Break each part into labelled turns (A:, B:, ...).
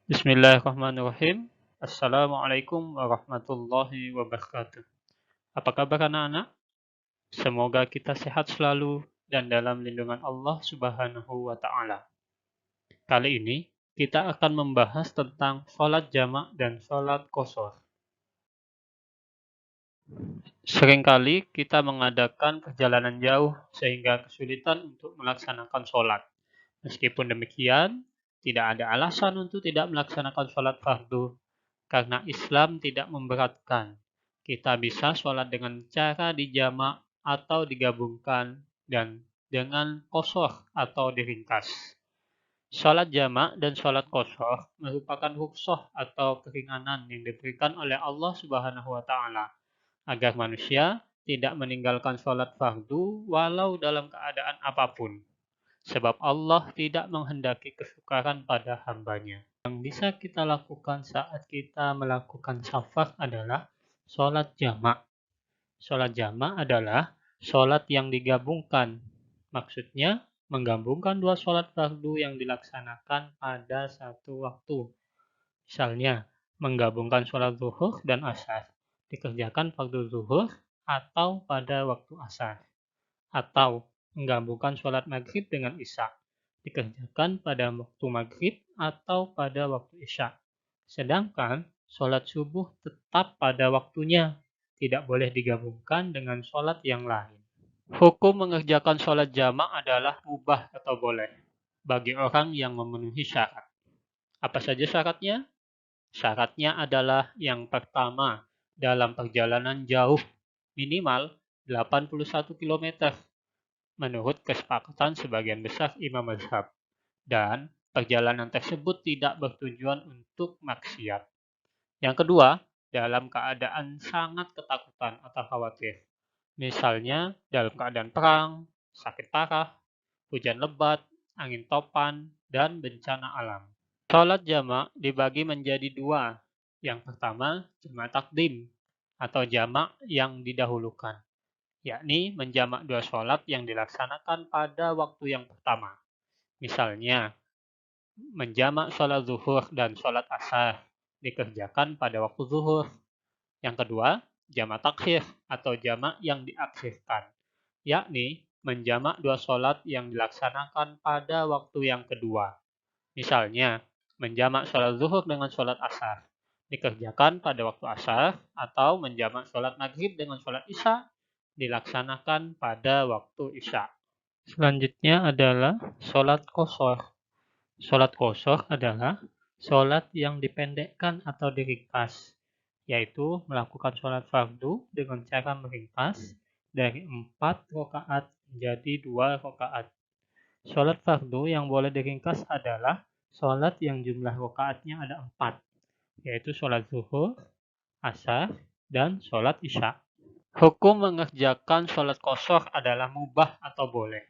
A: Bismillahirrahmanirrahim. Assalamualaikum warahmatullahi wabarakatuh. Apa kabar anak-anak? Semoga kita sehat selalu dan dalam lindungan Allah Subhanahu wa Ta'ala. Kali ini kita akan membahas tentang sholat jamak dan sholat qashar. Seringkali kita mengadakan perjalanan jauh sehingga kesulitan untuk melaksanakan sholat. Meskipun demikian, tidak ada alasan untuk tidak melaksanakan sholat fardu karena Islam tidak memberatkan. Kita bisa sholat dengan cara dijamak atau digabungkan dan dengan qashar atau diringkas. Sholat jamak dan sholat qashar merupakan rukhsah atau keringanan yang diberikan oleh Allah Subhanahu wa Ta'ala agar manusia tidak meninggalkan sholat fardu walau dalam keadaan apapun. Sebab Allah tidak menghendaki kesukaran pada hambanya. Yang bisa kita lakukan saat kita melakukan safar adalah sholat jamak. Sholat jamak adalah sholat yang digabungkan. Maksudnya, menggabungkan dua sholat fardu yang dilaksanakan pada satu waktu. Misalnya, menggabungkan sholat zuhur dan asar. Dikerjakan fardu zuhur atau pada waktu asar. Atau menggabungkan sholat maghrib dengan isya. Dikerjakan pada waktu maghrib atau pada waktu isya. Sedangkan sholat subuh tetap pada waktunya, tidak boleh digabungkan dengan sholat yang lain. Hukum mengerjakan sholat jamak adalah mubah atau boleh bagi orang yang memenuhi syarat. Apa saja syaratnya? Syaratnya adalah yang pertama, dalam perjalanan jauh minimal 81 km menurut kesepakatan sebagian besar imam mazhab, dan perjalanan tersebut tidak bertujuan untuk maksiat. Yang kedua, dalam keadaan sangat ketakutan atau khawatir. Misalnya dalam keadaan perang, sakit parah, hujan lebat, angin topan, dan bencana alam. Sholat jamak dibagi menjadi dua. Yang pertama, jamak takdim atau jamak yang didahulukan, yakni menjamak dua sholat yang dilaksanakan pada waktu yang pertama. Misalnya, menjamak sholat zuhur dan sholat asar dikerjakan pada waktu zuhur. Yang kedua, jamak takhir atau jamak yang diakhirkan, yakni menjamak dua sholat yang dilaksanakan pada waktu yang kedua. Misalnya, menjamak sholat zuhur dengan sholat asar dikerjakan pada waktu asar, atau menjamak sholat maghrib dengan sholat isya dilaksanakan pada waktu isya. Selanjutnya adalah sholat qashar. Sholat qashar adalah sholat yang dipendekkan atau diringkas, yaitu melakukan sholat fardu dengan cara meringkas dari 4 rakaat menjadi 2 rakaat. Sholat fardu yang boleh diringkas adalah sholat yang jumlah rakaatnya ada 4, yaitu sholat zuhur, asar, dan sholat isya. Hukum mengerjakan sholat qashar adalah mubah atau boleh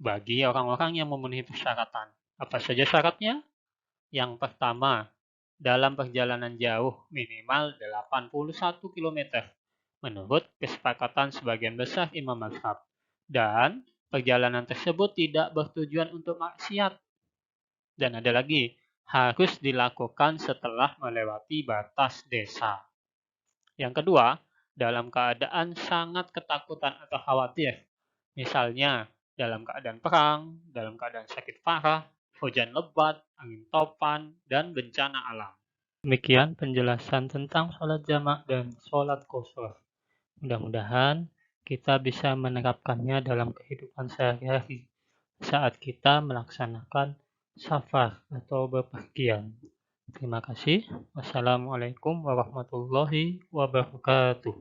A: bagi orang-orang yang memenuhi persyaratan. Apa saja syaratnya? Yang pertama, dalam perjalanan jauh minimal 81 km menurut kesepakatan sebagian besar imam mazhab, dan perjalanan tersebut tidak bertujuan untuk maksiat. Dan ada lagi, harus dilakukan setelah melewati batas desa. Yang kedua, dalam keadaan sangat ketakutan atau khawatir, misalnya dalam keadaan perang, dalam keadaan sakit parah, hujan lebat, angin topan, dan bencana alam. Demikian penjelasan tentang sholat jamak dan sholat qashar. Mudah-mudahan kita bisa menerapkannya dalam kehidupan sehari-hari saat kita melaksanakan safar atau bepergian. Terima kasih. Wassalamualaikum warahmatullahi wabarakatuh.